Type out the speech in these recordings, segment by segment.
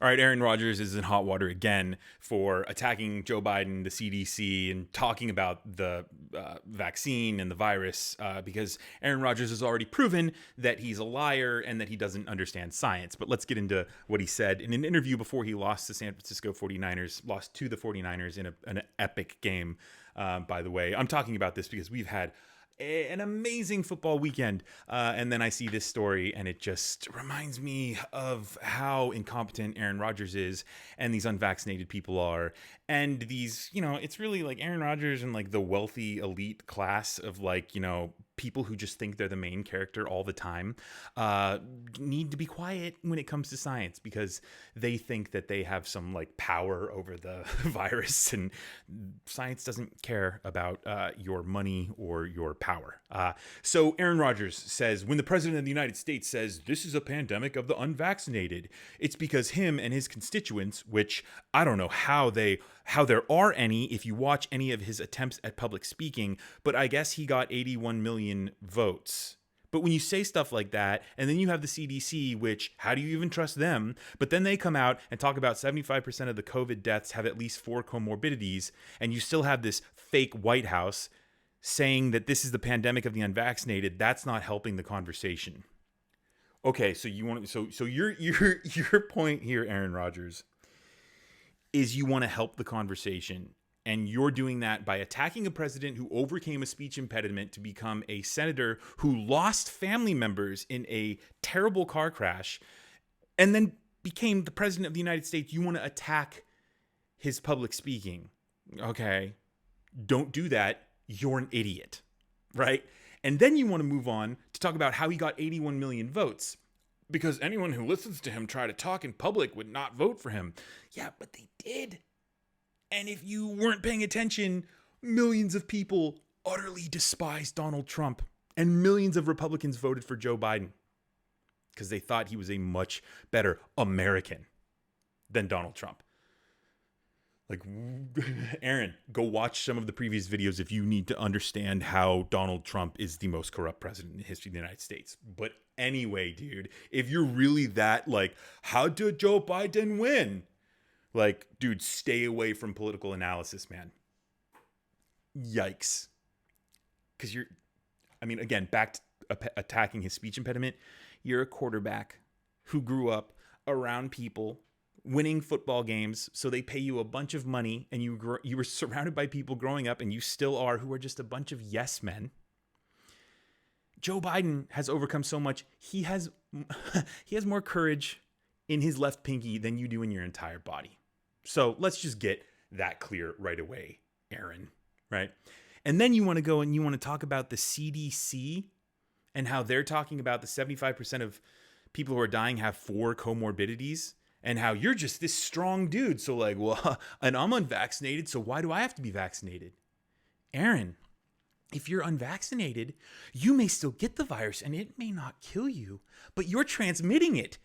All right, Aaron Rodgers is in hot water again for attacking Joe Biden, the CDC, and talking about the vaccine and the virus because Aaron Rodgers has already proven that he's a liar and that he doesn't understand science. But let's get into what he said in an interview before he lost to San Francisco 49ers, lost to the 49ers in an epic game, by the way. I'm talking about this because we've had an amazing football weekend, and then I see this story and it just reminds me of how incompetent Aaron Rodgers is and these unvaccinated people are, and these, it's really like Aaron Rodgers and like the wealthy elite class of people who just think they're the main character all the time need to be quiet when it comes to science because they think that they have some like power over the virus, and science doesn't care about your money or your power. So Aaron Rodgers says, when the president of the United States says this is a pandemic of the unvaccinated, it's because him and his constituents, which I don't know how there are any if you watch any of his attempts at public speaking, but I guess he got 81 million votes. But when you say stuff like that, and then you have the CDC, which, how do you even trust them? But then they come out and talk about 75% of the COVID deaths have at least 4 comorbidities, and you still have this fake White House saying that this is the pandemic of the unvaccinated. That's not helping the conversation. Okay, so your point here, Aaron Rodgers, is you want to help the conversation, and you're doing that by attacking a president who overcame a speech impediment to become a senator who lost family members in a terrible car crash and then became the president of the United States. You want to attack his public speaking. Okay, don't do that. You're an idiot, right? And then you want to move on to talk about how he got 81 million votes because anyone who listens to him try to talk in public would not vote for him. Yeah, but they did. And if you weren't paying attention, millions of people utterly despised Donald Trump, and millions of Republicans voted for Joe Biden because they thought he was a much better American than Donald Trump. Like, Aaron, go watch some of the previous videos if you need to understand how Donald Trump is the most corrupt president in the history of the United States. But anyway, dude, if you're really that, like, how did Joe Biden win? Like, dude, stay away from political analysis, man. Yikes. Because again, back to attacking his speech impediment, you're a quarterback who grew up around people winning football games, so they pay you a bunch of money, and you were surrounded by people growing up, and you still are, who are just a bunch of yes men. Joe Biden has overcome so much. He has more courage in his left pinky than you do in your entire body. So let's just get that clear right away, Aaron, right? And then you want to go and you want to talk about the CDC and how they're talking about the 75% of people who are dying have 4 comorbidities, and how you're just this strong dude. So like, well, and I'm unvaccinated, so why do I have to be vaccinated? Aaron, if you're unvaccinated, you may still get the virus and it may not kill you, but you're transmitting it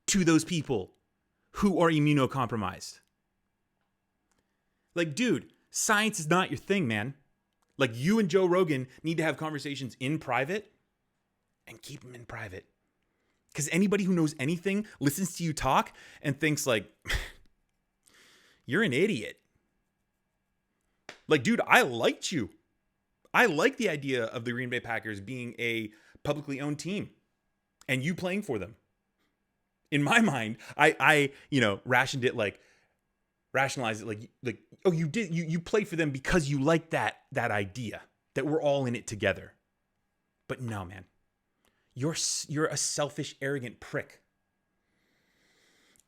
to those people who are immunocompromised. Like, dude, science is not your thing, man. Like, you and Joe Rogan need to have conversations in private and keep them in private. Because anybody who knows anything listens to you talk and thinks like, you're an idiot. Like, dude, I liked you. I like the idea of the Green Bay Packers being a publicly owned team and you playing for them. In my mind, I rationalized it like, oh, you played for them because you like that idea that we're all in it together. But no, man. You're a selfish, arrogant prick.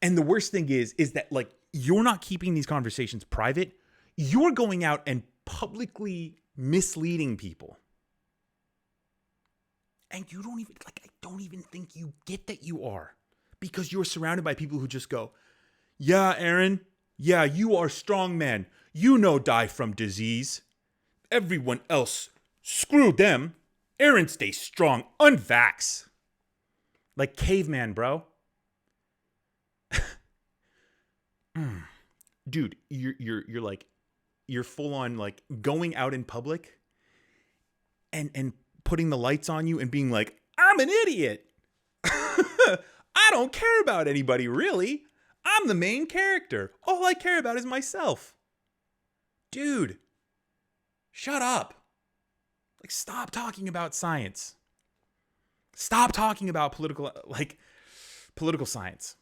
And the worst thing is that like you're not keeping these conversations private. You're going out and publicly misleading people. And you don't even I don't even think you get that you are, because you're surrounded by people who just go, yeah, Aaron, yeah, you are strong, man. Die from disease. Everyone else, screw them. Aaron, stay strong. Unvax. Like caveman, bro. Dude, you're full on like going out in public and putting the lights on you and being like, I'm an idiot. I don't care about anybody, really. I'm the main character. All I care about is myself. Dude, shut up. Like, stop talking about science. Stop talking about political science.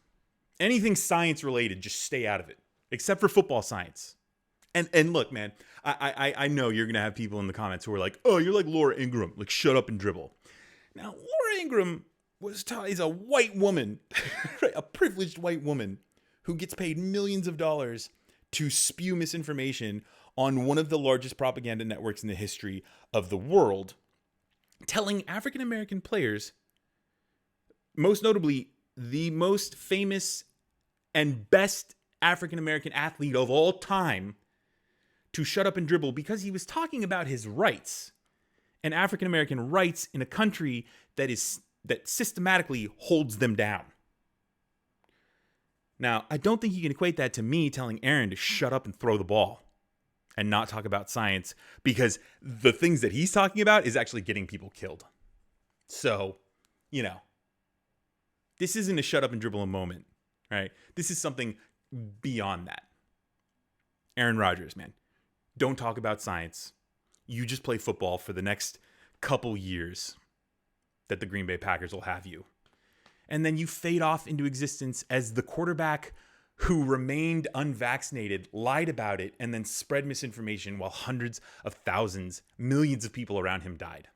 Anything science related, just stay out of it. Except for football science. And look, man, I know you're gonna have people in the comments who are like, oh, you're like Laura Ingraham, like shut up and dribble. Now, Laura Ingraham is a white woman, right? A privileged white woman who gets paid millions of dollars to spew misinformation on one of the largest propaganda networks in the history of the world, telling African American players, most notably the most famous and best African American athlete of all time, to shut up and dribble because he was talking about his rights and African American rights in a country that systematically holds them down. Now, I don't think you can equate that to me telling Aaron to shut up and throw the ball and not talk about science, because the things that he's talking about is actually getting people killed. So, this isn't a shut up and dribble a moment, right? This is something beyond that. Aaron Rodgers, man, don't talk about science. You just play football for the next couple years that the Green Bay Packers will have you. And then you fade off into existence as the quarterback who remained unvaccinated, lied about it, and then spread misinformation while hundreds of thousands, millions of people around him died.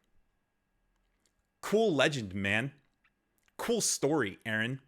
Cool legend, man. Cool story, Aaron.